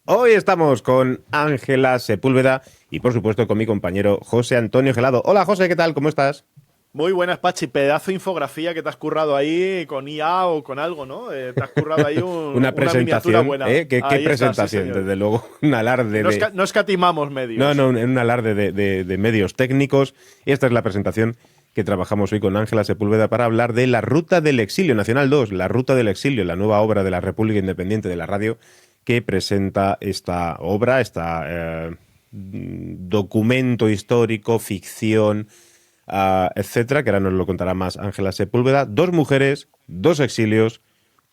Hoy estamos con Ángela Sepúlveda y, por supuesto, con mi compañero José Antonio Gelado. Hola, José, ¿qué tal? ¿Cómo estás? Muy buenas, Pachi. Pedazo de infografía que te has currado ahí con IA o con algo, ¿no? Te has currado ahí Una una miniatura presentación, buena. ¿eh? ¿Qué Ahí está, sí, presentación? señor. Desde luego, un alarde No, de... no escatimamos No, medios. no, en un alarde de medios técnicos. Esta es la presentación que trabajamos hoy con Ángela Sepúlveda para hablar de La Ruta del Exilio, Nacional 2, La Ruta del Exilio, la nueva obra de la República Independiente de la Radio, que presenta esta obra, documento histórico, ficción, etcétera, que ahora nos lo contará más Ángela Sepúlveda. Dos mujeres, dos exilios,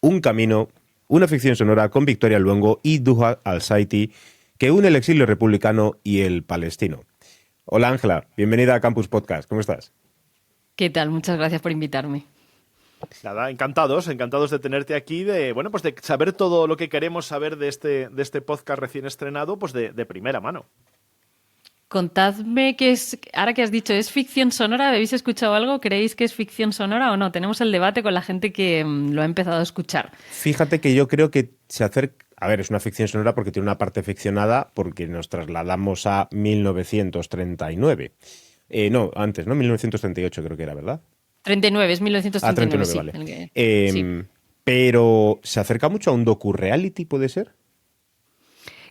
un camino, una ficción sonora con Victoria Luengo y Duha Al-Saiti, que une el exilio republicano y el palestino. Hola Ángela, bienvenida a Campus Podcast, ¿cómo estás? ¿Qué tal? Muchas gracias por invitarme. Nada, encantados de tenerte aquí, pues de saber todo lo que queremos saber de este podcast recién estrenado, pues de primera mano. Contadme qué es, ahora que has dicho, ¿es ficción sonora? ¿Habéis escuchado algo? ¿Creéis que es ficción sonora o no? Tenemos el debate con la gente que lo ha empezado a escuchar. Fíjate que yo creo que se acerca... A ver, es una ficción sonora porque tiene una parte ficcionada porque nos trasladamos a 1939. No, antes, ¿no? 1938 creo que era, ¿verdad? 39, es Ah, 1939, 39, sí. vale. Sí. Pero se acerca mucho a un docu-reality, ¿puede ser?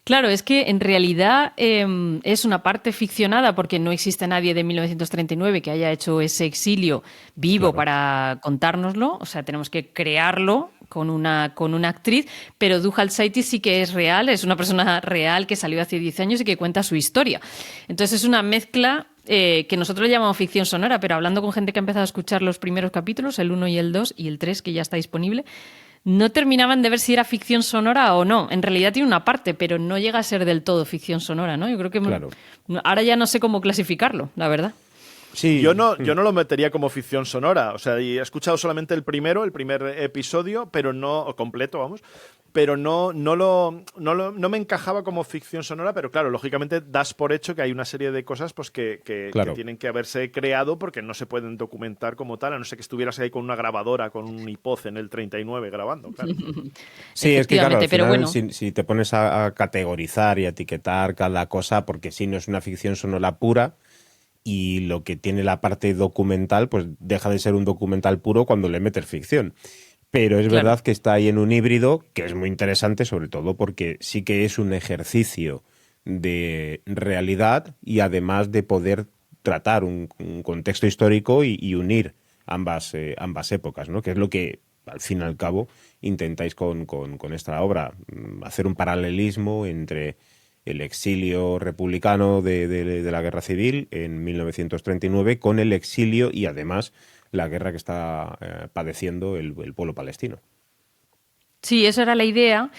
Claro, es que en realidad es una parte ficcionada porque no existe nadie de 1939 que haya hecho ese exilio vivo Claro. para contárnoslo, o sea, tenemos que crearlo con una actriz, pero Duha Al-Saiti sí que es real, es una persona real que salió hace 10 años y que cuenta su historia. Entonces es una mezcla que nosotros le llamamos ficción sonora, pero hablando con gente que ha empezado a escuchar los primeros capítulos, el 1 y el 2 y el 3 que ya está disponible, no terminaban de ver si era ficción sonora o no. En realidad tiene una parte, pero no llega a ser del todo ficción sonora, ¿no? Yo creo que Claro. ahora ya no sé cómo clasificarlo, la verdad. Sí. Yo no lo metería como ficción sonora. O sea, y he escuchado solamente el primer episodio, pero no, completo, vamos. Pero no me encajaba como ficción sonora, pero claro, lógicamente das por hecho que hay una serie de cosas pues, que Claro. tienen que haberse creado porque no se pueden documentar como tal, a no ser que estuvieras ahí con una grabadora, con un iPod en el 39 grabando, claro. Sí, es que claro, al Efectivamente, pero final bueno. si te pones a categorizar y a etiquetar cada cosa, porque si no es una ficción sonora pura y lo que tiene la parte documental, pues deja de ser un documental puro cuando le metes ficción. Pero es Claro. verdad que está ahí en un híbrido que es muy interesante, sobre todo porque sí que es un ejercicio de realidad y además de poder tratar un contexto histórico y unir ambas épocas, ¿no? Que es lo que, al fin y al cabo, intentáis con esta obra, hacer un paralelismo entre el exilio republicano de la Guerra Civil en 1939 con el exilio y además la guerra que está padeciendo el pueblo palestino. Sí, esa era la idea,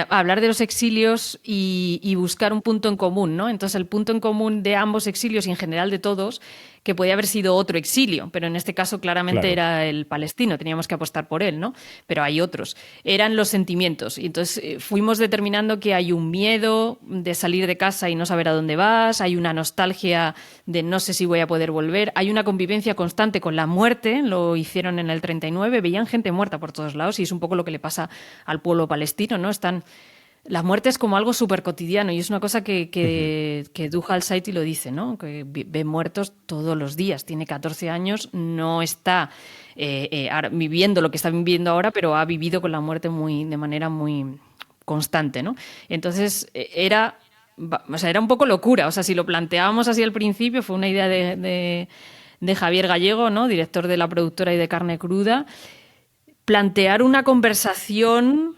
hablar de los exilios y buscar un punto en común, ¿no? Entonces, el punto en común de ambos exilios y en general de todos, que podía haber sido otro exilio, pero en este caso claramente Claro. era el palestino, teníamos que apostar por él, ¿no? Pero hay otros. Eran los sentimientos. Y entonces fuimos determinando que hay un miedo de salir de casa y no saber a dónde vas, hay una nostalgia de no sé si voy a poder volver, hay una convivencia constante con la muerte, lo hicieron en el 39, veían gente muerta por todos lados y es un poco lo que le pasa al pueblo palestino, ¿no? La muerte es como algo súper cotidiano y es una cosa Ujú. que Duha Al-Saiti lo dice, ¿no? Que ve muertos todos los días. Tiene 14 años, no está viviendo lo que está viviendo ahora, pero ha vivido con la muerte de manera muy constante, ¿no? Entonces era un poco locura. O sea, si lo planteábamos así al principio, fue una idea de Javier Gallego, ¿no? Director de la productora y de Carne Cruda, plantear una conversación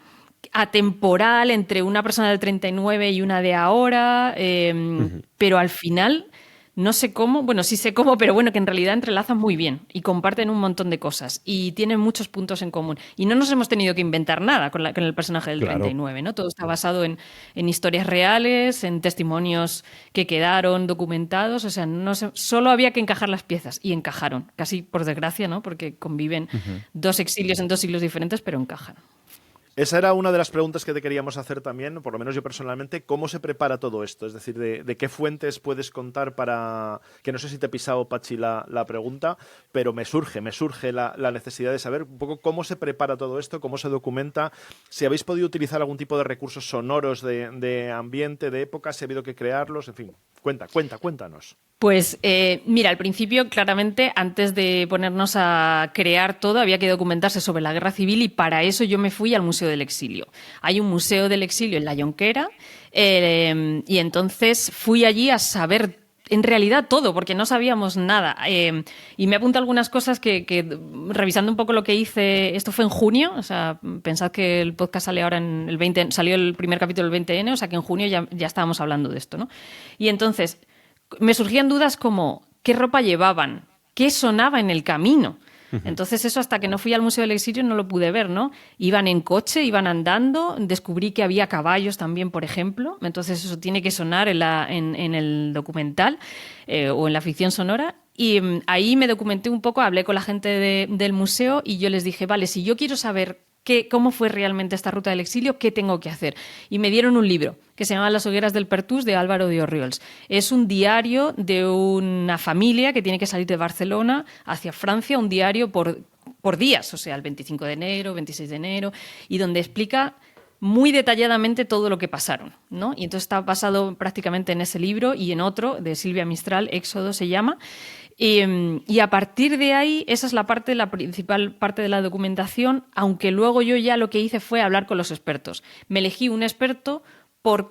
atemporal entre una persona del 39 y una de ahora, Ujú. pero al final no sé cómo, bueno, sí sé cómo, pero bueno, que en realidad entrelazan muy bien y comparten un montón de cosas y tienen muchos puntos en común. Y no nos hemos tenido que inventar nada con el personaje del Claro. 39, ¿no? Todo está basado en historias reales, en testimonios que quedaron documentados, o sea, no sé, solo había que encajar las piezas y encajaron, casi por desgracia, ¿no? Porque conviven Ujú. dos exilios en dos siglos diferentes, pero encajan. Esa era una de las preguntas que te queríamos hacer también, por lo menos yo personalmente, ¿cómo se prepara todo esto? Es decir, ¿de qué fuentes puedes contar para...? Que no sé si te he pisado, Pachi, la pregunta, pero me surge la necesidad de saber un poco cómo se prepara todo esto, cómo se documenta, si habéis podido utilizar algún tipo de recursos sonoros de ambiente, de época, si ha habido que crearlos, en fin, cuéntanos. Pues mira, al principio, claramente, antes de ponernos a crear todo, había que documentarse sobre la guerra civil y para eso yo me fui al Museo del Exilio. Hay un Museo del Exilio en La Jonquera y entonces fui allí a saber en realidad todo, porque no sabíamos nada. Y me apunto algunas cosas que, revisando un poco lo que hice, esto fue en junio, o sea, pensad que el podcast sale ahora en el 20, salió el primer capítulo el 20N, o sea que en junio ya estábamos hablando de esto, ¿no? Y entonces me surgían dudas como ¿qué ropa llevaban? ¿Qué sonaba en el camino? Entonces eso hasta que no fui al Museo del Exilio no lo pude ver, ¿no? Iban en coche, iban andando, descubrí que había caballos también, por ejemplo, entonces eso tiene que sonar en el documental o en la ficción sonora. Y ahí me documenté un poco, hablé con la gente del museo y yo les dije, vale, si yo quiero saber cómo fue realmente esta ruta del exilio, ¿qué tengo que hacer? Y me dieron un libro que se llama Las hogueras del Pertús, de Álvaro de Orriols. Es un diario de una familia que tiene que salir de Barcelona hacia Francia, un diario por días, o sea, el 25 de enero, 26 de enero, y donde explica muy detalladamente todo lo que pasaron, ¿no? Y entonces está basado prácticamente en ese libro y en otro de Silvia Mistral, Éxodo se llama. Y a partir de ahí, esa es la principal parte de la documentación, aunque luego yo ya lo que hice fue hablar con los expertos. Me elegí un experto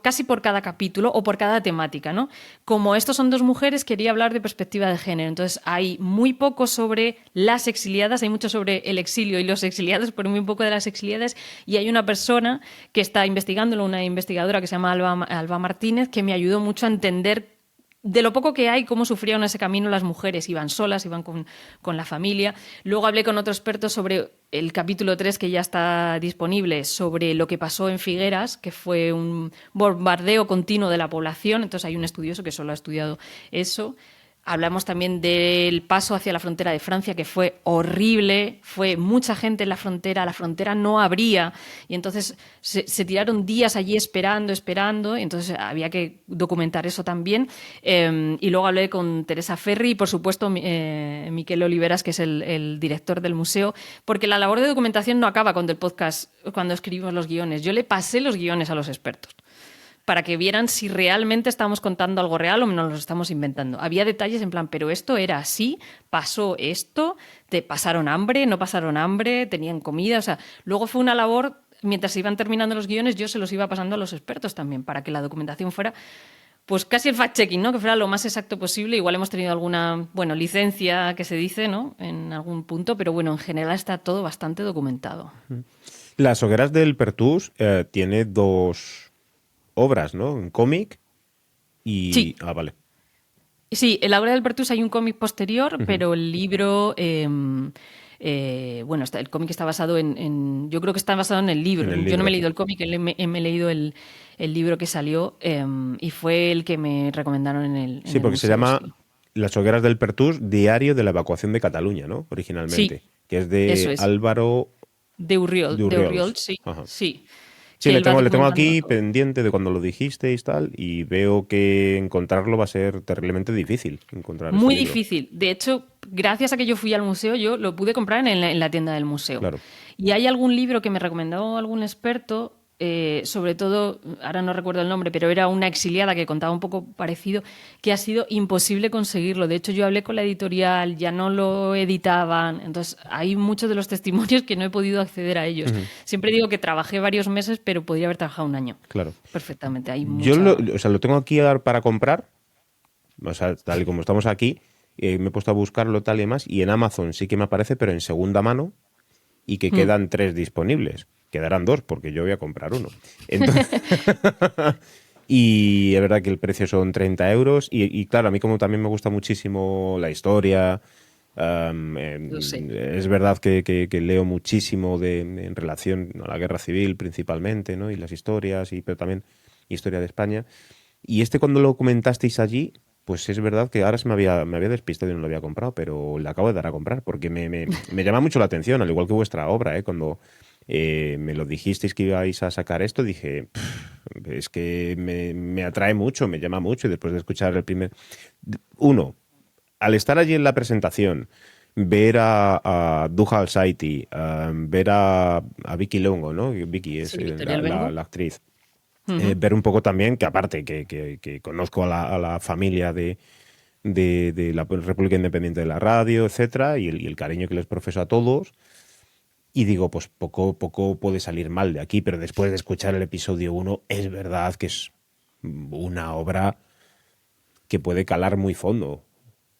casi por cada capítulo o por cada temática, ¿no? Como estos son dos mujeres, quería hablar de perspectiva de género. Entonces, hay muy poco sobre las exiliadas, hay mucho sobre el exilio y los exiliados, pero muy poco de las exiliadas. Y hay una persona que está investigándolo, una investigadora que se llama Alba Martínez, que me ayudó mucho a entender de lo poco que hay, cómo sufrieron ese camino las mujeres. Iban solas, iban con la familia. Luego hablé con otro experto sobre el capítulo 3, que ya está disponible, sobre lo que pasó en Figueras, que fue un bombardeo continuo de la población. Entonces hay un estudioso que solo ha estudiado eso. Hablamos también del paso hacia la frontera de Francia, que fue horrible, fue mucha gente en la frontera no abría, y entonces se tiraron días allí esperando, y entonces había que documentar eso también. Y luego hablé con Teresa Ferri y, por supuesto, Miquel Oliveras, que es el director del museo, porque la labor de documentación no acaba con el podcast, cuando escribimos los guiones. Yo le pasé los guiones a los expertos para que vieran si realmente estamos contando algo real o nos lo estamos inventando. Había detalles en plan, pero esto era así, pasó esto, te pasaron hambre, no pasaron hambre, tenían comida, o sea, luego fue una labor, mientras se iban terminando los guiones, yo se los iba pasando a los expertos también, para que la documentación fuera, pues casi el fact-checking, ¿no? Que fuera lo más exacto posible. Igual hemos tenido alguna, licencia que se dice, ¿no? En algún punto, pero bueno, en general está todo bastante documentado. Las hogueras del Pertús tiene dos obras, ¿no? Un cómic y... Sí. Ah, vale. Sí, en la obra del Pertús hay un cómic posterior, pero el libro... el cómic está basado yo creo que está basado en el libro. Yo no me he leído el cómic, me he leído el libro que salió y fue el que me recomendaron en el Sí, porque se museo, llama sí. Las hogueras del Pertús, diario de la evacuación de Cataluña, ¿no? Originalmente. Sí, que es de eso es. Álvaro... De Urriols, sí. Ajá. Sí. Sí, le él va tengo aquí documentando. pendiente de cuando lo dijisteis tal, y veo que encontrarlo va a ser terriblemente difícil, encontrar este Muy libro. difícil. De hecho, gracias a que yo fui al museo, yo lo pude comprar en la tienda del museo. Claro. Y hay algún libro que me recomendó algún experto, sobre todo, ahora no recuerdo el nombre, pero era una exiliada que contaba un poco parecido, que ha sido imposible conseguirlo. De hecho, yo hablé con la editorial, ya no lo editaban. Entonces, hay muchos de los testimonios que no he podido acceder a ellos. Siempre digo que trabajé varios meses, pero podría haber trabajado un año. Claro. Perfectamente. Hay Yo mucha... lo tengo aquí para comprar, o sea, tal y como estamos aquí, me he puesto a buscarlo tal y demás, y en Amazon sí que me aparece, pero en segunda mano, y que quedan 3 disponibles. Quedarán 2 porque yo voy a comprar uno. Entonces, y es verdad que el precio son 30 euros, y claro, a mí como también me gusta muchísimo la historia, Lo sé. es verdad que leo muchísimo en relación a la guerra civil principalmente, ¿no? Y las historias, pero también historia de España. Y cuando lo comentasteis allí, pues es verdad que ahora me había despistado y no lo había comprado, pero le acabo de dar a comprar porque me llama mucho la atención, al igual que vuestra obra, cuando me lo dijisteis que ibais a sacar esto, dije, es que me atrae mucho, me llama mucho, y después de escuchar el primer... Uno, al estar allí en la presentación, ver a Duha Al-Saiti, ver a Vicky Longo, ¿no? Vicky es Sí, Victoria Albengo. la actriz. Ujú. Ver un poco también, que aparte que conozco a la familia de la República Independiente de la Radio, etcétera, y el cariño que les profeso a todos. Y digo, pues poco puede salir mal de aquí, pero después de escuchar el episodio 1, es verdad que es una obra que puede calar muy fondo,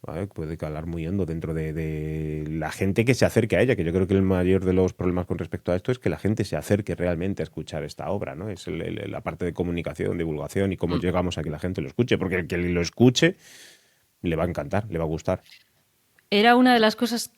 ¿vale? Puede calar muy hondo dentro de la gente que se acerque a ella, que yo creo que el mayor de los problemas con respecto a esto es que la gente se acerque realmente a escuchar esta obra, ¿no? Es la parte de comunicación, divulgación y cómo llegamos a que la gente lo escuche, porque el que lo escuche le va a encantar, le va a gustar. Era una de las cosas,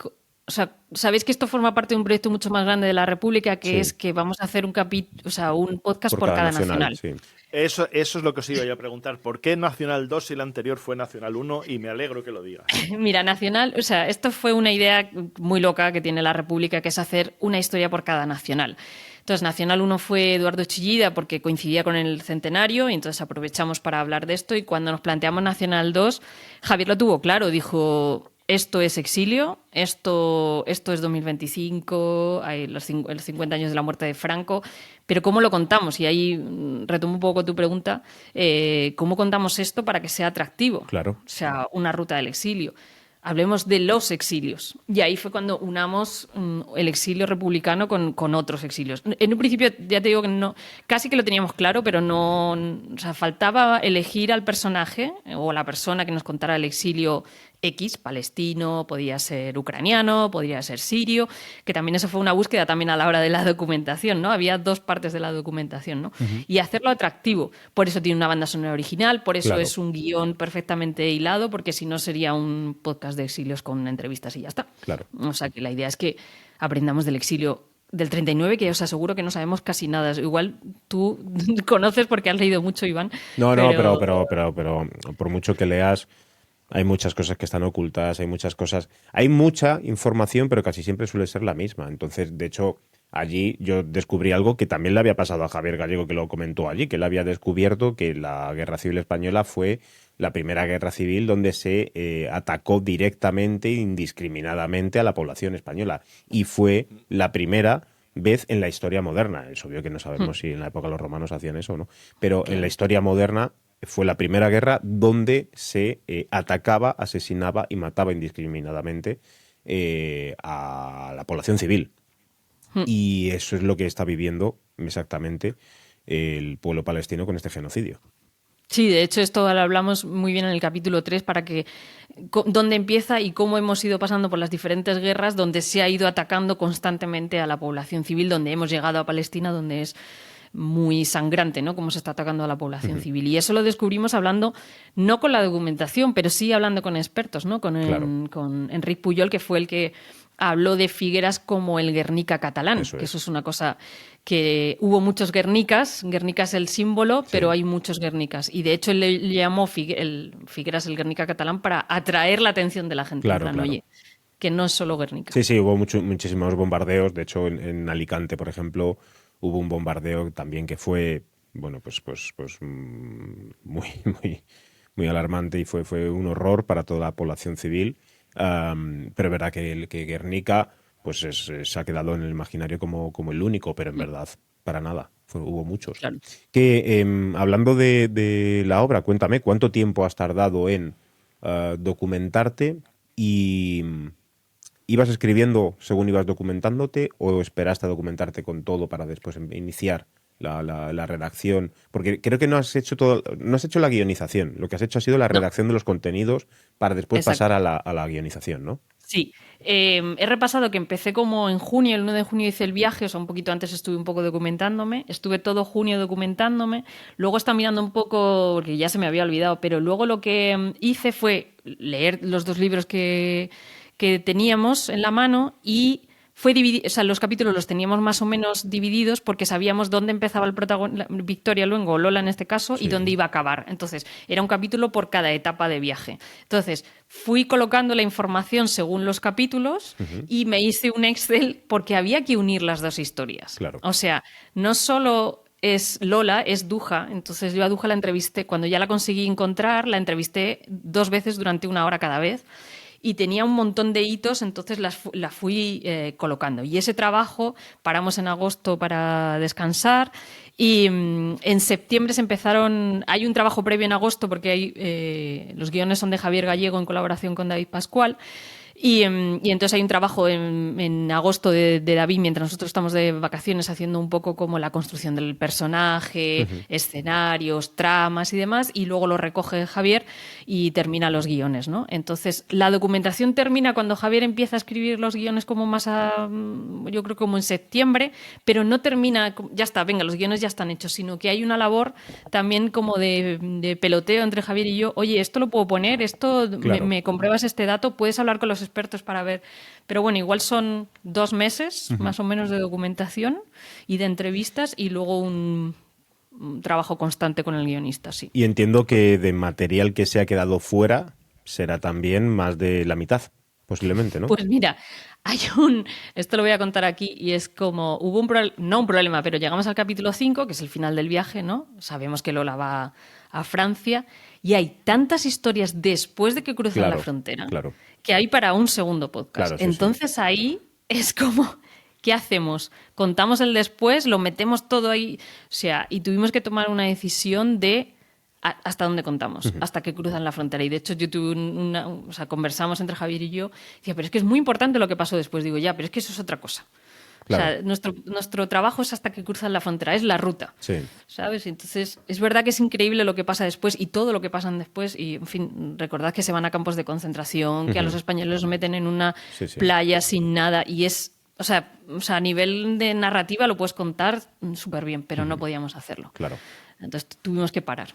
o sea, sabéis que esto forma parte de un proyecto mucho más grande de la República, que Sí. es que vamos a hacer un un podcast Por por cada cada nacional. sí. Eso es lo que os iba yo a preguntar. ¿Por qué Nacional 2 si el anterior fue Nacional 1? Y me alegro que lo digas. Mira, Nacional, o sea, esto fue una idea muy loca que tiene la República, que es hacer una historia por cada nacional. Entonces, Nacional 1 fue Eduardo Chillida porque coincidía con el centenario y entonces aprovechamos para hablar de esto y cuando nos planteamos Nacional 2, Javier lo tuvo claro, dijo, esto es exilio, esto es 2025, hay los 50 años de la muerte de Franco, pero ¿cómo lo contamos? Y ahí retomo un poco tu pregunta, ¿cómo contamos esto para que sea atractivo? Claro. O sea, una ruta del exilio. Hablemos de los exilios. Y ahí fue cuando unamos el exilio republicano con otros exilios. En un principio, ya te digo que no, casi que lo teníamos claro, pero no, o sea, faltaba elegir al personaje o la persona que nos contara el exilio X, palestino, podía ser ucraniano, podría ser sirio, que también eso fue una búsqueda también a la hora de la documentación, ¿no? Había dos partes de la documentación, ¿no? Y hacerlo atractivo. Por eso tiene una banda sonora original, por eso Claro. es un guión perfectamente hilado, porque si no sería un podcast de exilios con entrevistas y ya está. Claro. O sea que la idea es que aprendamos del exilio del 39, que os aseguro que no sabemos casi nada. Igual tú conoces porque has leído mucho, Iván. No, pero por mucho que leas, hay muchas cosas que están ocultas, hay mucha información, pero casi siempre suele ser la misma. Entonces, de hecho, allí yo descubrí algo que también le había pasado a Javier Gallego, que lo comentó allí, que él había descubierto que la Guerra Civil Española fue la primera guerra civil donde se atacó directamente, indiscriminadamente a la población española. Y fue la primera vez en la historia moderna. Es obvio que no sabemos si en la época los romanos hacían eso o no, pero en la historia moderna fue la primera guerra donde se atacaba, asesinaba y mataba indiscriminadamente a la población civil. Y eso es lo que está viviendo exactamente el pueblo palestino con este genocidio. Sí, de hecho esto lo hablamos muy bien en el capítulo 3 para que dónde empieza y cómo hemos ido pasando por las diferentes guerras donde se ha ido atacando constantemente a la población civil, donde hemos llegado a Palestina, donde es muy sangrante, ¿no? Cómo se está atacando a la población civil. Y eso lo descubrimos hablando, no con la documentación, pero sí hablando con expertos, ¿no? Con Enric Puyol, que fue el que habló de Figueras como el Guernica catalán, que eso es una cosa que hubo muchos Guernicas, Guernica es el símbolo, pero hay muchos Guernicas. Y de hecho él le llamó Figueras el Guernica catalán para atraer la atención de la gente. Claro, en plan, claro. Oye, que no es solo Guernica. Sí, hubo muchísimos bombardeos. De hecho, en Alicante, por ejemplo, hubo un bombardeo también que fue, bueno, pues muy alarmante y fue un horror para toda la población civil. Pero es verdad que Guernica pues se ha quedado en el imaginario como el único, pero en verdad, para nada. Hubo muchos. Claro. Que hablando de la obra, cuéntame, ¿cuánto tiempo has tardado en documentarte y ibas escribiendo según ibas documentándote o esperaste a documentarte con todo para después iniciar la redacción? Porque creo que no has hecho la guionización, lo que has hecho ha sido la redacción de los contenidos para después pasar a la guionización, ¿no? Sí, he repasado que empecé como en junio, el 1 de junio hice el viaje, o sea, un poquito antes estuve un poco documentándome, estuve todo junio documentándome, luego estaba mirando un poco, porque ya se me había olvidado, pero luego lo que hice fue leer los dos libros que teníamos en la mano y o sea, los capítulos los teníamos más o menos divididos porque sabíamos dónde empezaba el protagonista, Victoria Luengo, o Lola en este caso, y dónde iba a acabar. Entonces, era un capítulo por cada etapa de viaje. Entonces, fui colocando la información según los capítulos y me hice un Excel porque había que unir las dos historias. Claro. O sea, no solo es Lola, es Duja. Entonces, yo a Duja la entrevisté, cuando ya la conseguí encontrar, la entrevisté 2 veces durante 1 hora cada vez. Y tenía un montón de hitos, entonces la fui colocando. Y ese trabajo paramos en agosto para descansar y en septiembre se empezaron... Hay un trabajo previo en agosto porque los guiones son de Javier Gallego en colaboración con David Pascual. Y entonces hay un trabajo en agosto de David, mientras nosotros estamos de vacaciones, haciendo un poco como la construcción del personaje, escenarios, tramas y demás, y luego lo recoge Javier y termina los guiones, ¿no? Entonces, la documentación termina cuando Javier empieza a escribir los guiones como yo creo como en septiembre, pero no termina, ya está, venga, los guiones ya están hechos, sino que hay una labor también como de peloteo entre Javier y yo. Oye, esto lo puedo poner, esto Claro. me compruebas este dato, puedes hablar con los expertos para ver. Pero bueno, igual son 2 meses más o menos de documentación y de entrevistas y luego un trabajo constante con el guionista, sí. Y entiendo que de material que se ha quedado fuera será también más de la mitad, posiblemente, ¿no? Pues mira, esto lo voy a contar aquí y es como, hubo no un problema, pero llegamos al capítulo 5, que es el final del viaje, ¿no? Sabemos que Lola va a Francia y hay tantas historias después de que cruzan la frontera que hay para un segundo podcast. Claro, sí, Entonces ahí es como, ¿qué hacemos? ¿Contamos el después? ¿Lo metemos todo ahí? O sea, y tuvimos que tomar una decisión de hasta dónde contamos, hasta que cruzan la frontera. Y de hecho yo tuve o sea, conversamos entre Javier y yo, decía, pero es que es muy importante lo que pasó después. Digo, ya, pero es que eso es otra cosa. Claro. O sea, nuestro trabajo es hasta que cruzan la frontera, es la ruta, ¿sabes? Entonces, es verdad que es increíble lo que pasa después y todo lo que pasan después. Y, en fin, recordad que se van a campos de concentración, que a los españoles los meten en una playa sin nada. Y es, o sea, a nivel de narrativa lo puedes contar súper bien, pero no podíamos hacerlo. Claro. Entonces, tuvimos que parar.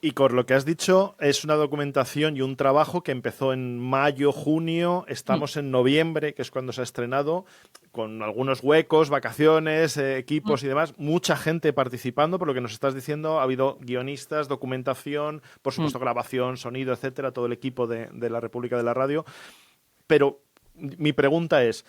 Y con lo que has dicho, es una documentación y un trabajo que empezó en mayo, junio, estamos en noviembre, que es cuando se ha estrenado, con algunos huecos, vacaciones, equipos y demás, mucha gente participando, por lo que nos estás diciendo, ha habido guionistas, documentación, por supuesto grabación, sonido, etcétera, todo el equipo de la República de la Radio. Pero mi pregunta es,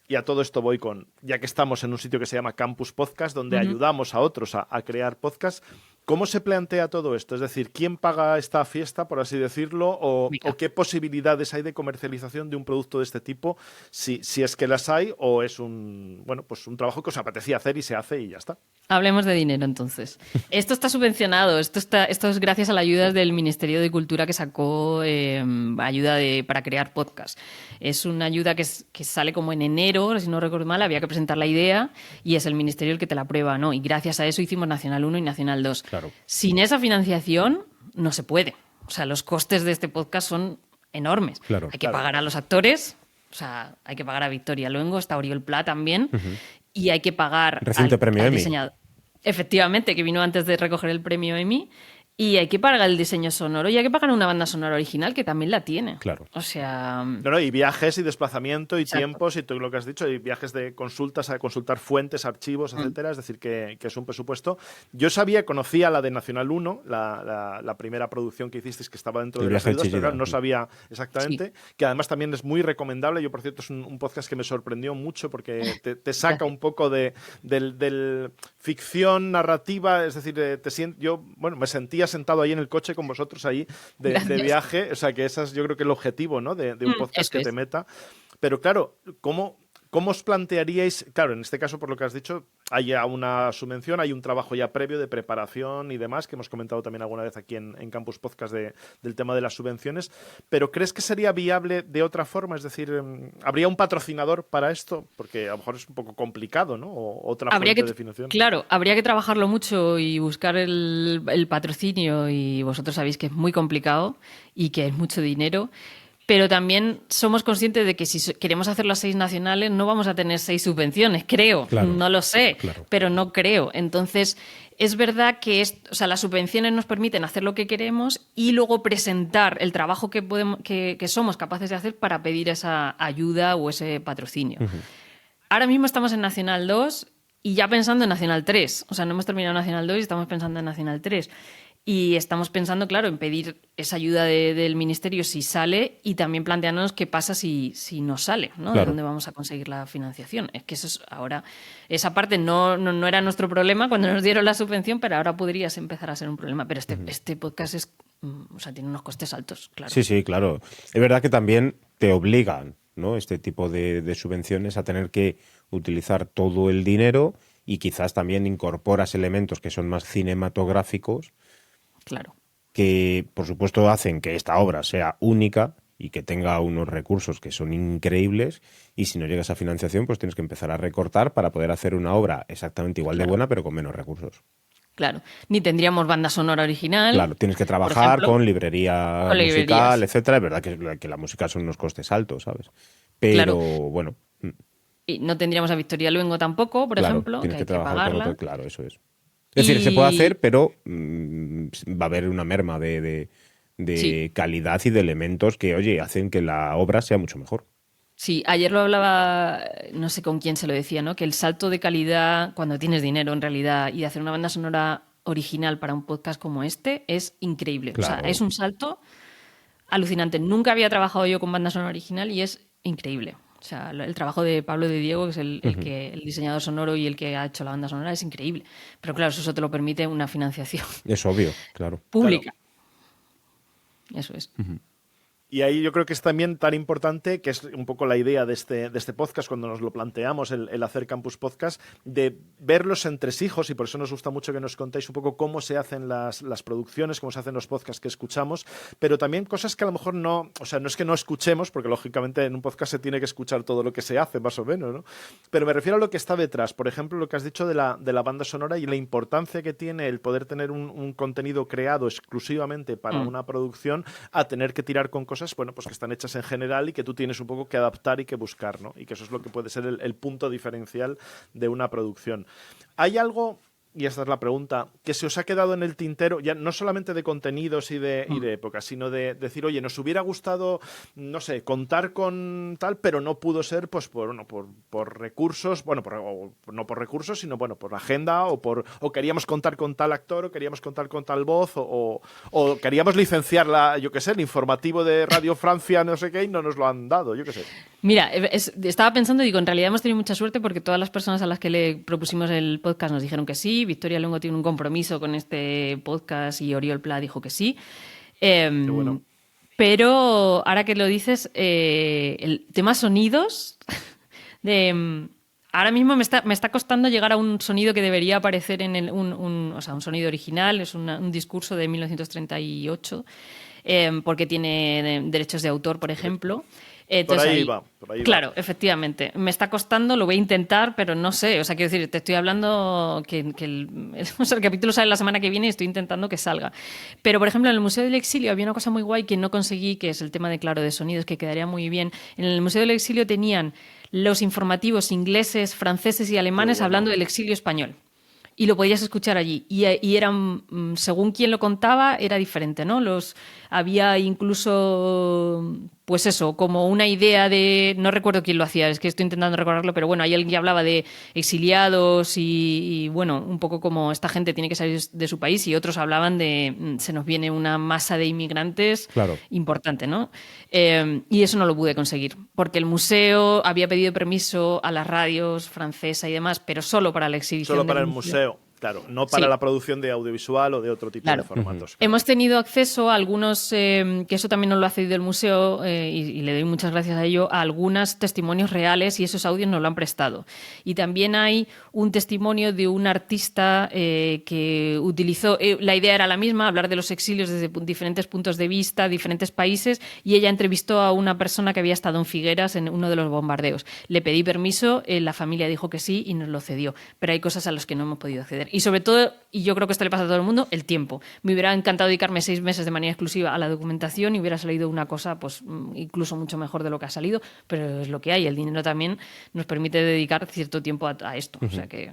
y a todo esto voy con, ya que estamos en un sitio que se llama Campus Podcast, donde ayudamos a otros a crear podcasts, ¿cómo se plantea todo esto? Es decir, ¿quién paga esta fiesta, por así decirlo? ¿O qué posibilidades hay de comercialización de un producto de este tipo? Si es que las hay, o es un trabajo que os apetecía hacer y se hace y ya está. Hablemos de dinero, entonces. Esto está subvencionado. Esto es gracias a la ayuda del Ministerio de Cultura que sacó ayuda para crear podcast. Es una ayuda que sale como en enero, si no recuerdo mal, había que presentar la idea y es el Ministerio el que te la aprueba, ¿no? Y gracias a eso hicimos Nacional 1 y Nacional 2. Claro. Sin esa financiación no se puede. O sea, los costes de este podcast son enormes. Claro, hay que pagar a los actores, o sea, hay que pagar a Victoria Luengo, está Oriol Pla también, y hay que pagar reciente premio Emmy. Diseñador. Efectivamente, que vino antes de recoger el premio Emmy. Y hay que pagar el diseño sonoro y hay que pagar una banda sonora original que también la tiene. Claro. O sea... No, y viajes y desplazamiento y Exacto. tiempos y todo lo que has dicho, y viajes de consultas a consultar fuentes, archivos, etcétera. Es decir, que es un presupuesto. Yo conocía la de Nacional 1, la primera producción que hicisteis que estaba dentro de las ayudas, pero claro, no sabía exactamente. Sí. Que además también es muy recomendable. Yo, por cierto, es un podcast que me sorprendió mucho porque te saca un poco del ficción narrativa. Es decir, yo me sentía sentado ahí en el coche con vosotros ahí de viaje, o sea que ese es yo creo que el objetivo, ¿no? de un podcast que te meta. Pero claro, ¿cómo os plantearíais? Claro, en este caso, por lo que has dicho, hay ya una subvención, hay un trabajo ya previo de preparación y demás, que hemos comentado también alguna vez aquí en Campus Podcast del tema de las subvenciones, pero ¿crees que sería viable de otra forma? Es decir, ¿habría un patrocinador para esto? Porque a lo mejor es un poco complicado, ¿no? O otra fuente de financiación. Claro, habría que trabajarlo mucho y buscar el patrocinio, y vosotros sabéis que es muy complicado y que es mucho dinero. Pero también somos conscientes de que si queremos hacer las 6 nacionales no vamos a tener 6 subvenciones, creo. Claro, no lo sé, pero no creo. Entonces, es verdad que las subvenciones nos permiten hacer lo que queremos y luego presentar el trabajo que somos capaces de hacer para pedir esa ayuda o ese patrocinio. ahora mismo estamos en Nacional 2 y ya pensando en Nacional 3. O sea, no hemos terminado Nacional 2 y estamos pensando en Nacional 3. Y estamos pensando, claro, en pedir esa ayuda del Ministerio si sale y también plantearnos qué pasa si no sale, ¿no? Claro. De dónde vamos a conseguir la financiación. Es que eso es ahora, esa parte no era nuestro problema cuando nos dieron la subvención, pero ahora podría empezar a ser un problema. Pero este podcast o sea, tiene unos costes altos, claro. Sí, claro. Es verdad que también te obligan, ¿no? Este tipo de subvenciones a tener que utilizar todo el dinero y quizás también incorporas elementos que son más cinematográficos Claro. que, por supuesto, hacen que esta obra sea única y que tenga unos recursos que son increíbles, y si no llegas a financiación, pues tienes que empezar a recortar para poder hacer una obra exactamente igual de buena, pero con menos recursos. Claro, ni tendríamos banda sonora original. Claro, tienes que trabajar ejemplo, con librería con musical, librerías. etcétera. Es verdad que la música son unos costes altos, ¿sabes? Pero, Claro. bueno, Y no tendríamos a Victoria Luengo tampoco, por claro, ejemplo, tienes que que hay que trabajar con pagarla. otro, claro, eso es. Es decir, se puede Y hacer, pero va a haber una merma de sí, calidad y de elementos que, oye, hacen que la obra sea mucho mejor. sí, ayer lo hablaba, no sé con quién se lo decía, ¿no? Que el salto de calidad, cuando tienes dinero en realidad, y hacer una banda sonora original para un podcast como este es increíble. O sea, Claro. es un salto alucinante. Nunca había trabajado yo con banda sonora original y es increíble. O sea, el trabajo de Pablo de Diego, que es el diseñador sonoro y el que ha hecho la banda sonora, es increíble. Pero claro, eso te lo permite una financiación Es obvio, claro. Claro. pública. Eso es. Y ahí yo creo que es también tan importante, que es un poco la idea de este podcast, cuando nos lo planteamos, el hacer Campus Podcast, de ver los entresijos, y por eso nos gusta mucho que nos contéis un poco cómo se hacen las producciones, cómo se hacen los podcasts que escuchamos, pero también cosas que a lo mejor no, o sea, no es que no escuchemos, porque lógicamente en un podcast se tiene que escuchar todo lo que se hace, más o menos, ¿no? Pero me refiero a lo que está detrás. Por ejemplo, lo que has dicho de la banda sonora y la importancia que tiene el poder tener un contenido creado exclusivamente para una producción, a tener que tirar con cosas, bueno, pues que están hechas en general y que tú tienes un poco que adaptar y que buscar, ¿no? Y que eso es lo que puede ser el punto diferencial de una producción. ¿Hay algo, y esta es la pregunta, que se os ha quedado en el tintero, ya no solamente de contenidos y de épocas, sino de decir, oye, nos hubiera gustado, no sé, contar con tal, pero no pudo ser, pues por recursos, bueno, no por recursos, sino bueno, por la agenda, o queríamos contar con tal actor, o queríamos contar con tal voz, o queríamos licenciar yo qué sé, el informativo de Radio Francia, no sé qué, y no nos lo han dado, yo qué sé. Mira, estaba pensando, digo, en realidad hemos tenido mucha suerte porque todas las personas a las que le propusimos el podcast nos dijeron que sí. Victoria Luengo tiene un compromiso con este podcast y Oriol Pla dijo que sí. Qué bueno. Pero ahora que lo dices, el tema sonidos, ahora mismo me está costando llegar a un sonido que debería aparecer en o sea, un sonido original, es un discurso de 1938, porque tiene derechos de autor, por ejemplo. Entonces, por ahí claro, va. efectivamente. Me está costando, lo voy a intentar, pero no sé. O sea, quiero decir, te estoy hablando o sea, el capítulo sale la semana que viene y estoy intentando que salga. Pero, por ejemplo, en el Museo del Exilio había una cosa muy guay que no conseguí, que es el tema de, claro, de sonidos, que quedaría muy bien. En el Museo del Exilio tenían los informativos ingleses, franceses y alemanes hablando del exilio español. Y lo podías escuchar allí. Y eran, según quien lo contaba, era diferente, ¿no? Había incluso, pues eso, como una idea de, no recuerdo quién lo hacía, es que estoy intentando recordarlo, pero bueno, hay alguien que hablaba de exiliados y bueno, un poco como esta gente tiene que salir de su país, y otros hablaban de, se nos viene una masa de inmigrantes Claro. importante, ¿no? Y eso no lo pude conseguir, porque el museo había pedido permiso a las radios francesa y demás, pero solo para la exhibición Solo para del el museo, claro, no para Sí. la producción de audiovisual o de otro tipo Claro. de formatos. Claro. Hemos tenido acceso a algunos, que eso también nos lo ha cedido el museo, y le doy muchas gracias a ello, a algunos testimonios reales, y esos audios nos lo han prestado. Y también hay un testimonio de un artista que utilizó, la idea era la misma, hablar de los exilios desde diferentes puntos de vista, diferentes países, y ella entrevistó a una persona que había estado en Figueras en uno de los bombardeos. Le pedí permiso, la familia dijo que sí y nos lo cedió, pero hay cosas a las que no hemos podido acceder. Y sobre todo, y yo creo que esto le pasa a todo el mundo, el tiempo. Me hubiera encantado dedicarme 6 meses de manera exclusiva a la documentación y hubiera salido una cosa pues incluso mucho mejor de lo que ha salido, pero es lo que hay. El dinero también nos permite dedicar cierto tiempo a esto. O sea que...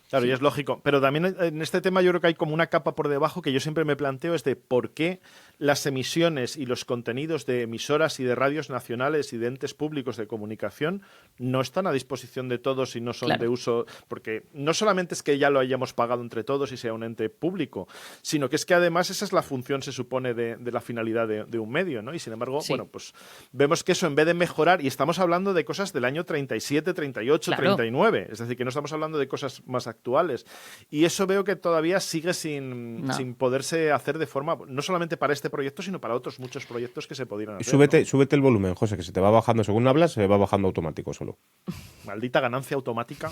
Claro, y es lógico. Pero también en este tema yo creo que hay como una capa por debajo que yo siempre me planteo es de por qué las emisiones y los contenidos de emisoras y de radios nacionales y de entes públicos de comunicación no están a disposición de todos y no son de uso. Porque no solamente es que ya lo hayamos pagado entre todos y sea un ente público, sino que es que además esa es la función, se supone, de la finalidad de un medio, ¿no? Y sin embargo, bueno, pues vemos que eso en vez de mejorar, y estamos hablando de cosas del año 37, 38, 39, es decir, que no estamos hablando de cosas más actuales. Y eso veo que todavía sigue sin poderse hacer de forma, no solamente para este proyecto, sino para otros muchos proyectos que se pudieran hacer. Súbete el volumen, José, que se te va bajando. Según hablas, se va bajando automático solo. Maldita ganancia automática.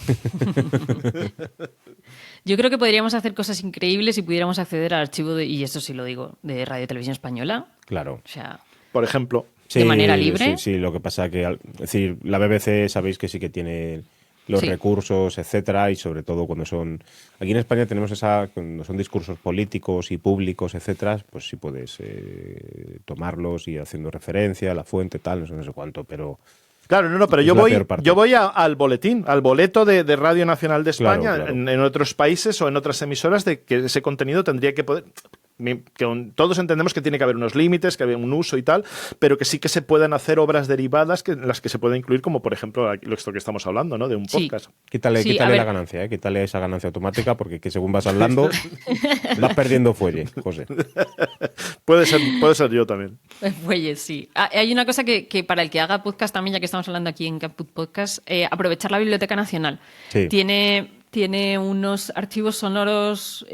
Yo creo que podríamos hacer cosas increíbles si pudiéramos acceder al archivo, y esto sí lo digo, de Radio y Televisión Española. Claro. O sea, por ejemplo. De manera libre. Sí, lo que pasa que, es decir, la BBC sabéis que sí que tiene los recursos, etcétera, y sobre todo cuando son... Aquí en España tenemos cuando son discursos políticos y públicos, etcétera, pues sí puedes tomarlos y haciendo referencia a la fuente, tal, no sé cuánto, pero... Claro, pero yo voy al boletín, al boleto de Radio Nacional de España, claro. En otros países o en otras emisoras, de que ese contenido tendría que poder... Que todos entendemos que tiene que haber unos límites, que hay un uso y tal, pero que sí que se pueden hacer obras derivadas en las que se puede incluir, como por ejemplo esto que estamos hablando, ¿no? De un podcast. Quítale la ganancia, quítale esa ganancia automática, porque que según vas hablando vas perdiendo fuelle, José. Puede ser yo también. Fuelle, sí. Hay una cosa que para el que haga podcast también, ya que estamos hablando aquí en Caput Podcast, aprovechar la Biblioteca Nacional. Sí. Tiene unos archivos sonoros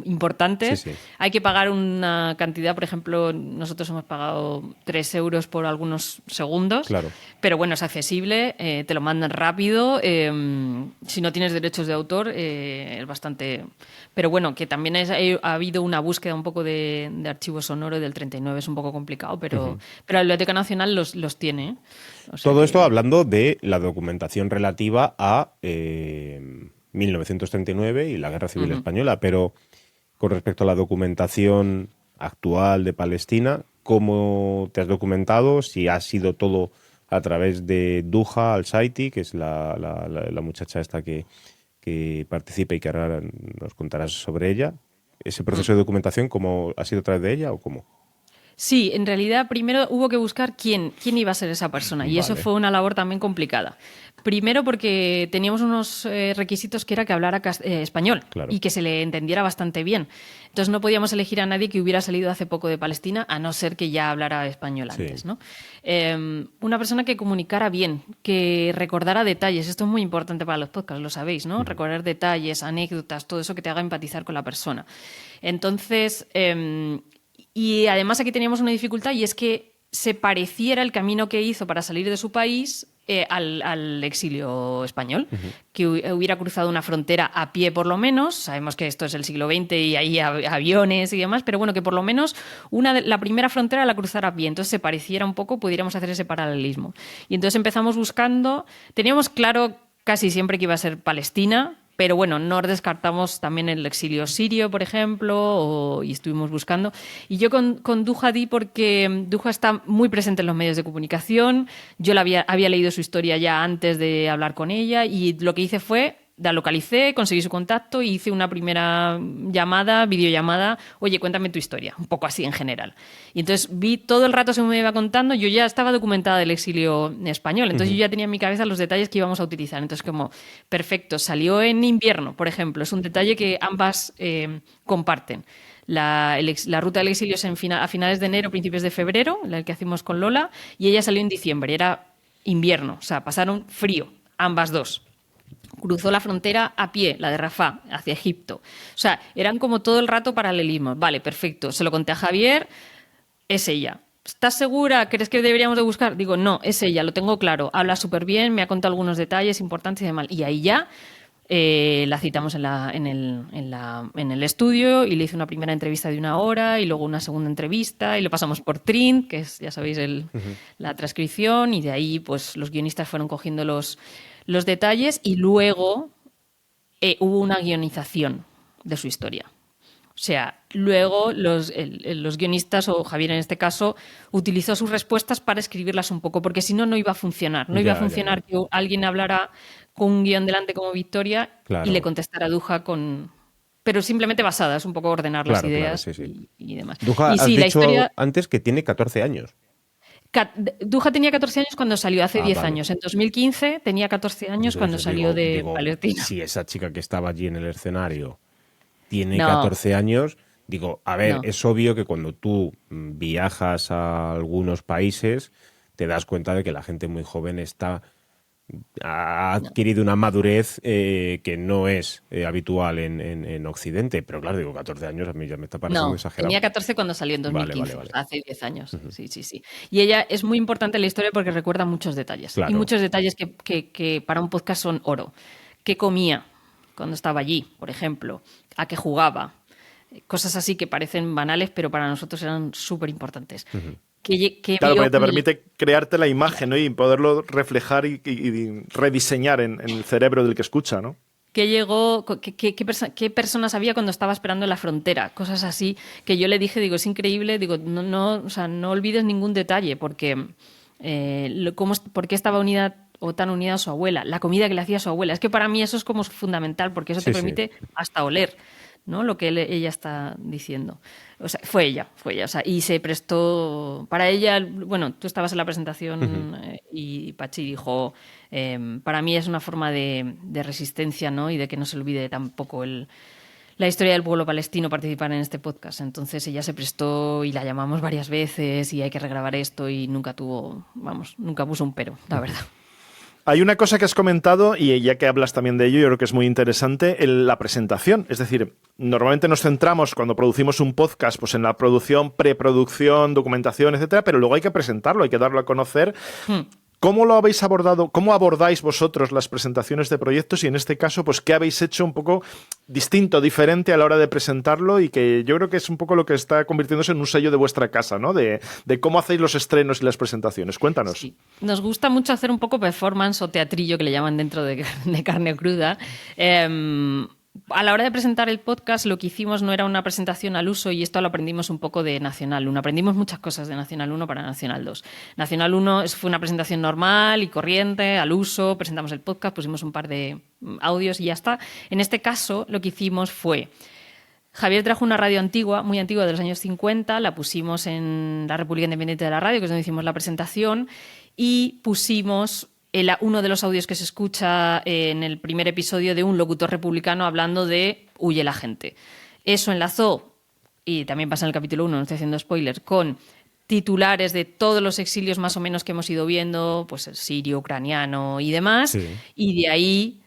importantes. Sí. Hay que pagar una cantidad, por ejemplo, nosotros hemos pagado 3 euros por algunos segundos, claro. Pero bueno, es accesible, te lo mandan rápido, si no tienes derechos de autor es bastante... Pero bueno, que también ha habido una búsqueda un poco de archivos sonoros del 39, es un poco complicado, pero la Biblioteca Nacional los tiene. O sea todo esto hablando de la documentación relativa a 1939 y la Guerra Civil Española, pero con respecto a la documentación actual de Palestina, ¿cómo te has documentado? Si ha sido todo a través de Duha Al-Saiti, que es la muchacha esta que participa y que ahora nos contarás sobre ella. ¿Ese proceso de documentación cómo ha sido a través de ella o cómo? Sí, en realidad primero hubo que buscar quién iba a ser esa persona y eso fue una labor también complicada. Primero porque teníamos unos requisitos que era que hablara español, claro, y que se le entendiera bastante bien. Entonces no podíamos elegir a nadie que hubiera salido hace poco de Palestina, a no ser que ya hablara español antes, ¿no? Una persona que comunicara bien, que recordara detalles. Esto es muy importante para los podcasts, lo sabéis, ¿no? Recordar detalles, anécdotas, todo eso que te haga empatizar con la persona. Entonces... y además aquí teníamos una dificultad y es que se pareciera el camino que hizo para salir de su país al exilio español, que hubiera cruzado una frontera a pie por lo menos. Sabemos que esto es el siglo XX y hay aviones y demás, pero bueno, que por lo menos la primera frontera la cruzara a pie, entonces se pareciera un poco, pudiéramos hacer ese paralelismo. Y entonces empezamos buscando, teníamos claro casi siempre que iba a ser Palestina, pero bueno, no descartamos también el exilio sirio, por ejemplo, y estuvimos buscando. Y yo con Duha di porque Duha está muy presente en los medios de comunicación. Yo había leído su historia ya antes de hablar con ella y lo que hice fue... La localicé, conseguí su contacto y hice una primera videollamada. Oye, cuéntame tu historia, un poco así en general. Y entonces vi todo el rato según me iba contando, yo ya estaba documentada del exilio español, entonces yo ya tenía en mi cabeza los detalles que íbamos a utilizar. Entonces como, perfecto, salió en invierno, por ejemplo, es un detalle que ambas comparten. La ruta del exilio es a finales de enero, principios de febrero, la que hacemos con Lola, y ella salió en diciembre, era invierno, o sea, pasaron frío, ambas dos. Cruzó la frontera a pie, la de Rafah, hacia Egipto. O sea, eran como todo el rato paralelismos. Vale, perfecto. Se lo conté a Javier, es ella. ¿Estás segura? ¿Crees que deberíamos de buscar? Digo, no, es ella, lo tengo claro. Habla súper bien, me ha contado algunos detalles importantes y demás. Y ahí ya la citamos en el estudio y le hice una primera entrevista de 1 hora y luego una segunda entrevista y lo pasamos por Trint, que es, ya sabéis, la transcripción, y de ahí pues los guionistas fueron cogiendo los detalles y luego hubo una guionización de su historia. O sea, luego los guionistas, o Javier en este caso, utilizó sus respuestas para escribirlas un poco, porque si no, no iba a funcionar. No iba a funcionar que alguien hablara con un guión delante como Victoria Claro. y le contestara a Duja con... Pero simplemente basadas, un poco ordenar las Claro, ideas sí, sí. y demás. Duja, Y has sí, la dicho historia... antes que tiene 14 años. Duja tenía 14 años cuando salió, hace 10 Vale. años. En 2015 tenía 14 años cuando Entonces, salió de Palestina. Si esa chica que estaba allí en el escenario tiene No. 14 años, digo, a ver, No. es obvio que cuando tú viajas a algunos países te das cuenta de que la gente muy joven ha adquirido una madurez que no es habitual en Occidente. Pero claro, digo, 14 años a mí ya me está pareciendo No, exagerado. tenía 14 cuando salió en 2015, Vale. hace 10 años. Sí, sí, sí. Y ella es muy importante en la historia porque recuerda muchos detalles. Claro. Y muchos detalles que para un podcast son oro. ¿Qué comía cuando estaba allí, por ejemplo? ¿A qué jugaba? Cosas así que parecen banales, pero para nosotros eran súper importantes. Claro, porque te permite crearte la imagen, ¿no? Y poderlo reflejar y rediseñar en el cerebro del que escucha, ¿no? ¿Qué llegó? ¿Qué personas había cuando estaba esperando en la frontera? Cosas así que yo le dije, digo, es increíble, digo, o sea, no olvides ningún detalle, porque ¿por qué estaba unida o tan unida a su abuela? La comida que le hacía a su abuela. Es que para mí eso es como fundamental, porque eso te permite hasta oler, ¿no? Lo que ella está diciendo. O sea, fue ella. O sea, y se prestó para ella. Bueno, tú estabas en la presentación y Pachi dijo, para mí es una forma de resistencia, ¿no? Y de que no se olvide tampoco la historia del pueblo palestino participar en este podcast. Entonces ella se prestó y la llamamos varias veces y hay que regrabar esto y nunca puso un pero, la verdad. Hay una cosa que has comentado, y ya que hablas también de ello, yo creo que es muy interesante, la presentación. Es decir, normalmente nos centramos cuando producimos un podcast pues en la producción, preproducción, documentación, etcétera, pero luego hay que presentarlo, hay que darlo a conocer. ¿Cómo lo habéis abordado? ¿Cómo abordáis vosotros las presentaciones de proyectos? Y en este caso, pues, ¿qué habéis hecho un poco distinto, diferente a la hora de presentarlo? Y que yo creo que es un poco lo que está convirtiéndose en un sello de vuestra casa, ¿no? De cómo hacéis los estrenos y las presentaciones. Cuéntanos. Sí. Nos gusta mucho hacer un poco performance o teatrillo, que le llaman dentro de Carne Cruda. A la hora de presentar el podcast, lo que hicimos no era una presentación al uso, y esto lo aprendimos un poco de Nacional 1. Aprendimos muchas cosas de Nacional 1 para Nacional 2. Nacional 1 fue una presentación normal y corriente, al uso, presentamos el podcast, pusimos un par de audios y ya está. En este caso, lo que hicimos fue... Javier trajo una radio antigua, muy antigua, de los años 50, la pusimos en la República Independiente de la Radio, que es donde hicimos la presentación, y pusimos... uno de los audios que se escucha en el primer episodio de un locutor republicano hablando de huye la gente. Eso enlazó, y también pasa en el capítulo 1, no estoy haciendo spoilers, con titulares de todos los exilios más o menos que hemos ido viendo, pues el sirio, ucraniano y demás, y de ahí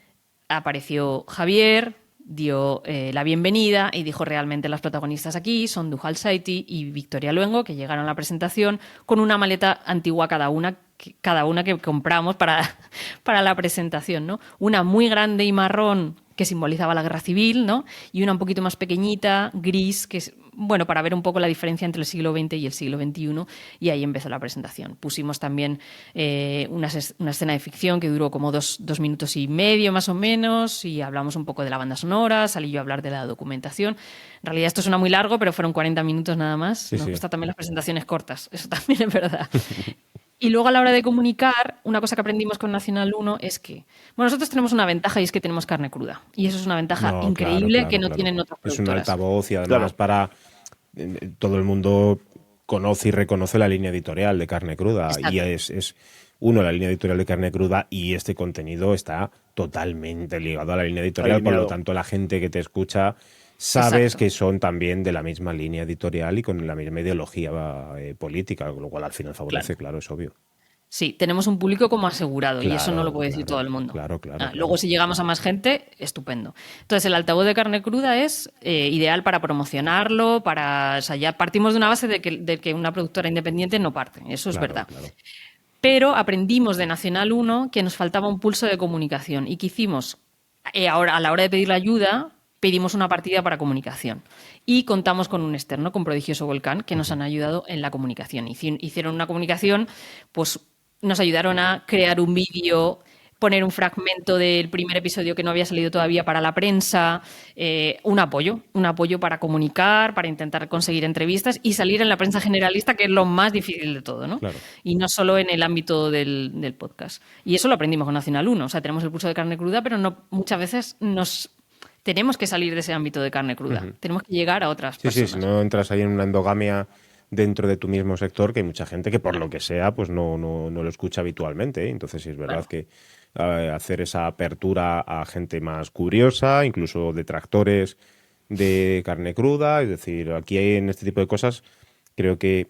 apareció Javier, dio la bienvenida y dijo realmente las protagonistas aquí son Duja Al-Saiti y Victoria Luengo, que llegaron a la presentación con una maleta antigua cada una que compramos para la presentación, ¿no? Una muy grande y marrón que simbolizaba la guerra civil, ¿no? Y una un poquito más pequeñita, gris, que es, bueno, para ver un poco la diferencia entre el siglo XX y el siglo XXI, y ahí empezó la presentación. Pusimos también una escena de ficción que duró como dos minutos y medio más o menos, y hablamos un poco de la banda sonora, salí yo a hablar de la documentación. En realidad esto suena muy largo, pero fueron 40 minutos nada más. Nos gustan también las presentaciones cortas, eso también es verdad. Y luego a la hora de comunicar, una cosa que aprendimos con Nacional 1 es que, bueno, nosotros tenemos una ventaja y es que tenemos carne cruda. Y eso es una ventaja increíble que no tienen otras productoras. Es un altavoz y además todo el mundo conoce y reconoce la línea editorial de Carne Cruda. Exacto. Y es la línea editorial de Carne Cruda, y este contenido está totalmente ligado a la línea editorial. Por lo tanto, la gente que te escucha... Sabes que son también de la misma línea editorial y con la misma ideología política, lo cual al final favorece, claro, es obvio. Sí, tenemos un público como asegurado, y eso no lo puede decir todo el mundo. Claro. Luego, si llegamos a más gente, estupendo. Entonces, el altavoz de Carne Cruda es ideal para promocionarlo, o sea, ya partimos de una base de que una productora independiente no parte, eso es verdad. Claro. Pero aprendimos de Nacional 1 que nos faltaba un pulso de comunicación, y que hicimos, ahora, a la hora de pedir la ayuda, pedimos una partida para comunicación y contamos con un externo, con Prodigioso Volcán, que nos han ayudado en la comunicación. Hicieron una comunicación, pues nos ayudaron a crear un vídeo poner un fragmento del primer episodio que no había salido todavía para la prensa, un apoyo para comunicar, para intentar conseguir entrevistas y salir en la prensa generalista, que es lo más difícil de todo, ¿no? Claro. Y no solo en el ámbito del podcast. Y eso lo aprendimos con Nacional 1, o sea, tenemos el pulso de carne cruda, pero no, muchas veces tenemos que salir de ese ámbito de carne cruda, tenemos que llegar a otras personas. Sí, si no entras ahí en una endogamia dentro de tu mismo sector, que hay mucha gente que por lo que sea pues no lo escucha habitualmente, ¿eh? Entonces sí es verdad que hacer esa apertura a gente más curiosa, incluso detractores de carne cruda, es decir, aquí en este tipo de cosas creo que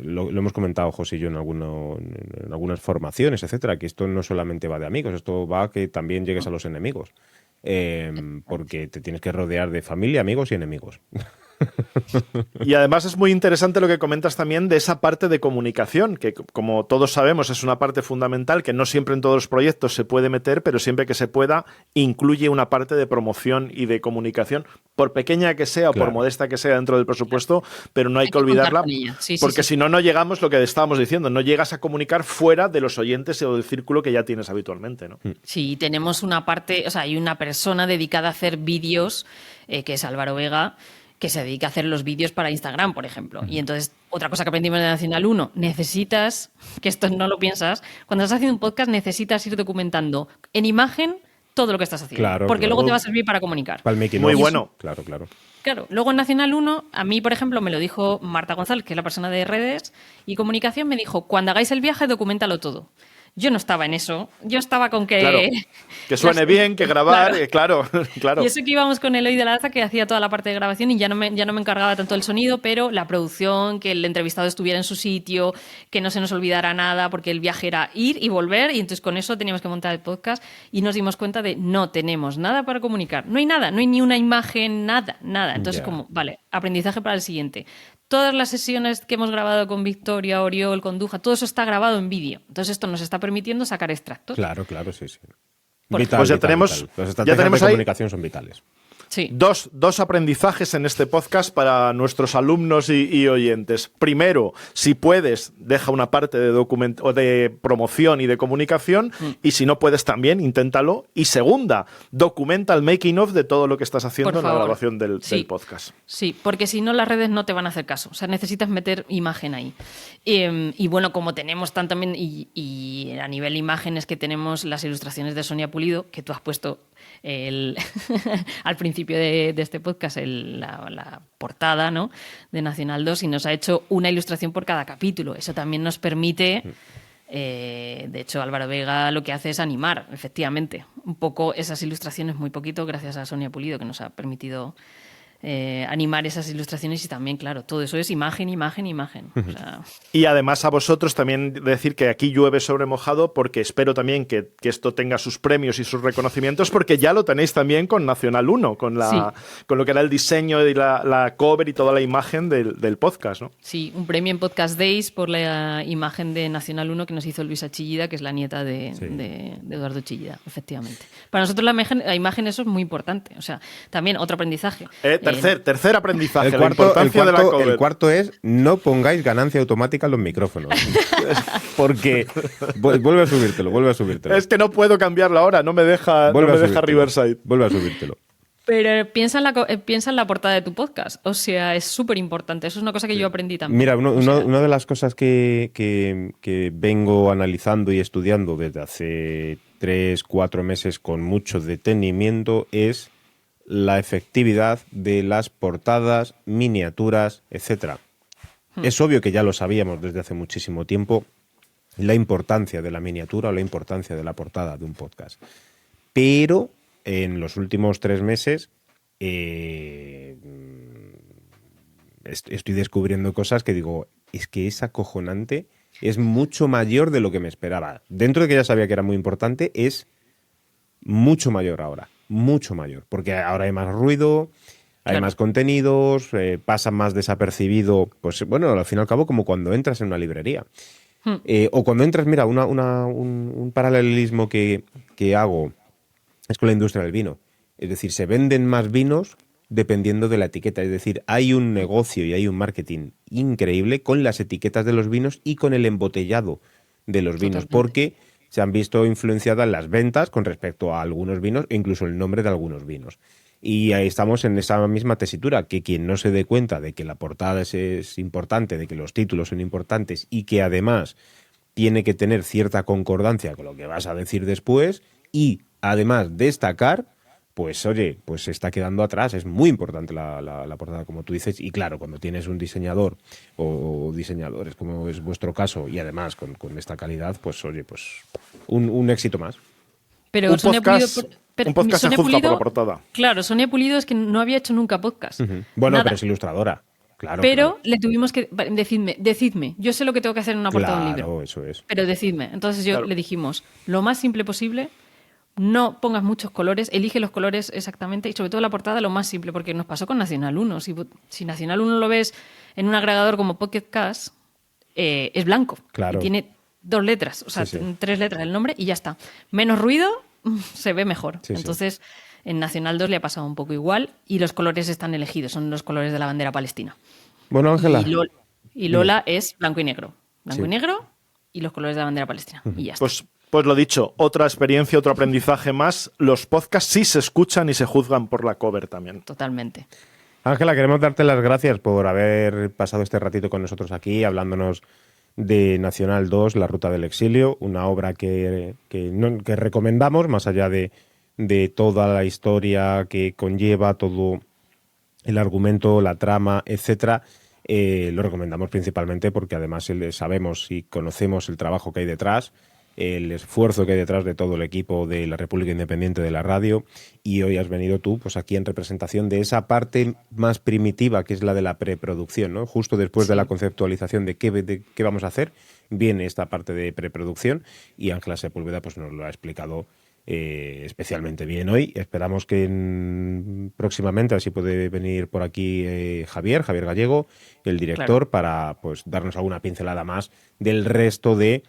lo hemos comentado José y yo en algunas formaciones, etcétera, que esto no solamente va de amigos, esto va a que también llegues a los enemigos, porque te tienes que rodear de familia, amigos y enemigos. Y además es muy interesante lo que comentas también de esa parte de comunicación, que como todos sabemos es una parte fundamental que no siempre en todos los proyectos se puede meter, pero siempre que se pueda incluye una parte de promoción y de comunicación, por pequeña que sea o por modesta que sea dentro del presupuesto, pero no hay que olvidarla, porque si no, no llegamos, lo que estábamos diciendo, no llegas a comunicar fuera de los oyentes o del círculo que ya tienes habitualmente, ¿no? Sí, tenemos una parte, o sea, hay una persona dedicada a hacer vídeos, que es Álvaro Vega, que se dedica a hacer los vídeos para Instagram, por ejemplo. Y entonces, otra cosa que aprendimos de Nacional 1, necesitas, que esto no lo piensas, cuando estás haciendo un podcast necesitas ir documentando en imagen todo lo que estás haciendo. Claro, porque claro. luego te va a servir para comunicar. Para el making Muy of. bueno. Claro. Claro, luego en Nacional 1, a mí, por ejemplo, me lo dijo Marta González, que es la persona de redes y comunicación, me dijo, cuando hagáis el viaje, documentalo todo. Yo no estaba en eso. Yo estaba con que... Claro, que suene bien, que grabar, claro. Y eso que íbamos con Eloy de la Daza, que hacía toda la parte de grabación y ya no me encargaba tanto del sonido, pero la producción, que el entrevistado estuviera en su sitio, que no se nos olvidara nada, porque el viaje era ir y volver, y entonces con eso teníamos que montar el podcast y nos dimos cuenta de no tenemos nada para comunicar. No hay nada, no hay ni una imagen, nada. Entonces como, vale, aprendizaje para el siguiente. Todas las sesiones que hemos grabado con Victoria, Oriol, con Duja, todo eso está grabado en vídeo. Entonces esto nos está permitiendo sacar extractos. Claro, sí. Pues ya tenemos Las estrategias de comunicación son vitales. Sí. Dos aprendizajes en este podcast para nuestros alumnos y oyentes. Primero, si puedes, deja una parte de promoción y de comunicación, y si no puedes también, inténtalo. Y segunda, documenta el making of de todo lo que estás haciendo en la grabación del podcast. Sí, porque si no las redes no te van a hacer caso. O sea, necesitas meter imagen ahí. Y bueno, como tenemos también, y a nivel imágenes que tenemos las ilustraciones de Sonia Pulido, que tú has puesto al principio de este podcast la portada, ¿no?, de Nacional 2, y nos ha hecho una ilustración por cada capítulo. Eso también nos permite, de hecho Álvaro Vega lo que hace es animar, efectivamente, un poco esas ilustraciones, muy poquito, gracias a Sonia Pulido, que nos ha permitido animar esas ilustraciones, y también, claro, todo eso es imagen. O sea... Y además a vosotros también decir que aquí llueve sobre mojado, porque espero también que esto tenga sus premios y sus reconocimientos, porque ya lo tenéis también con Nacional 1, con lo que era el diseño y la cover y toda la imagen del podcast, ¿no? Sí, un premio en Podcast Days por la imagen de Nacional 1 que nos hizo Luisa Chillida, que es la nieta de Eduardo Chillida, efectivamente. Para nosotros la imagen eso es muy importante. O sea, también otro aprendizaje. Tercer aprendizaje, la importancia de la cover. El cuarto es no pongáis ganancia automática en los micrófonos. Porque vuelve a subírtelo. Es que no puedo cambiarlo ahora, no me deja Riverside. Vuelve a subírtelo. Pero piensa en la portada de tu podcast. O sea, es súper importante. Eso es una cosa que yo aprendí también. Mira, una de las cosas que vengo analizando y estudiando desde hace 3-4 meses con mucho detenimiento es la efectividad de las portadas, miniaturas, etcétera. Es obvio que ya lo sabíamos desde hace muchísimo tiempo, la importancia de la miniatura o la importancia de la portada de un podcast. Pero en los últimos 3 meses estoy descubriendo cosas que digo, es que es acojonante, es mucho mayor de lo que me esperaba. Dentro de que ya sabía que era muy importante, es mucho mayor ahora. Mucho mayor, porque ahora hay más ruido, hay más contenidos, pasa más desapercibido, pues bueno, al fin y al cabo como cuando entras en una librería. O cuando entras, mira, un paralelismo que hago es con la industria del vino. Es decir, se venden más vinos dependiendo de la etiqueta. Es decir, hay un negocio y hay un marketing increíble con las etiquetas de los vinos y con el embotellado de los vinos, porque se han visto influenciadas las ventas con respecto a algunos vinos e incluso el nombre de algunos vinos. Y ahí estamos en esa misma tesitura, que quien no se dé cuenta de que la portada es importante, de que los títulos son importantes y que además tiene que tener cierta concordancia con lo que vas a decir después y además destacar, pues oye, pues se está quedando atrás. Es muy importante la portada, como tú dices, y claro, cuando tienes un diseñador o diseñadores, como es vuestro caso, y además con esta calidad, pues oye, pues un éxito más. Pero Un Sonia podcast, Pulido, pero un podcast se Sonia juzga por Pulido- la portada. Claro, Sonia Pulido es que no había hecho nunca podcast. Bueno, Nada. pero es ilustradora. Claro, Pero claro. le tuvimos que decidme, yo sé lo que tengo que hacer en una portada de un libro. Claro, eso es. Pero decidme. Entonces Claro. le dijimos, lo más simple posible, no pongas muchos colores, elige los colores exactamente y sobre todo la portada lo más simple, porque nos pasó con Nacional 1. Si Nacional 1 lo ves en un agregador como Pocket Cast, es blanco. Claro. Y tiene 2 letras, o sea, Sí, sí. 3 letras del nombre y ya está. Menos ruido, se ve mejor. Sí, sí. Entonces, en Nacional 2 le ha pasado un poco igual y los colores están elegidos, son los colores de la bandera palestina. Bueno, Ángela. Y Lola es blanco y negro. Blanco Sí. y negro y los colores de la bandera palestina. Y ya está. Pues lo dicho, otra experiencia, otro aprendizaje más. Los podcasts sí se escuchan y se juzgan por la cover también. Totalmente. Ángela, queremos darte las gracias por haber pasado este ratito con nosotros aquí, hablándonos de Nacional 2, La Ruta del Exilio, una obra que recomendamos, más allá de toda la historia que conlleva, todo el argumento, la trama, etcétera. Lo recomendamos principalmente porque además sabemos y conocemos el trabajo que hay detrás, el esfuerzo que hay detrás de todo el equipo de la República Independiente de la Radio, y hoy has venido tú pues aquí en representación de esa parte más primitiva que es la de la preproducción, ¿no? Justo después de la conceptualización de qué vamos a hacer, viene esta parte de preproducción y Ángela Sepúlveda pues nos lo ha explicado especialmente bien hoy. Esperamos que próximamente, así puede venir por aquí Javier Gallego, el director, para pues darnos alguna pincelada más del resto de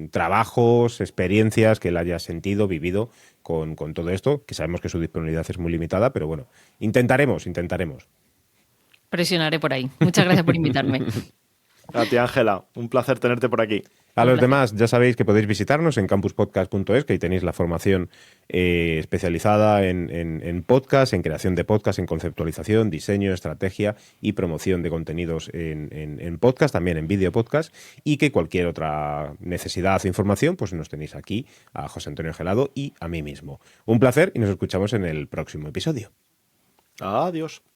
trabajos, experiencias que él haya sentido, vivido con todo esto, que sabemos que su disponibilidad es muy limitada, pero bueno, intentaremos. Presionaré por ahí. Muchas gracias por invitarme. A ti, Ángela, un placer tenerte por aquí. A los demás, ya sabéis que podéis visitarnos en campuspodcast.es, que ahí tenéis la formación especializada en podcast, en creación de podcast, en conceptualización, diseño, estrategia y promoción de contenidos en podcast, también en vídeo podcast, y que cualquier otra necesidad o información, pues nos tenéis aquí a José Antonio Gelado y a mí mismo. Un placer y nos escuchamos en el próximo episodio. Adiós.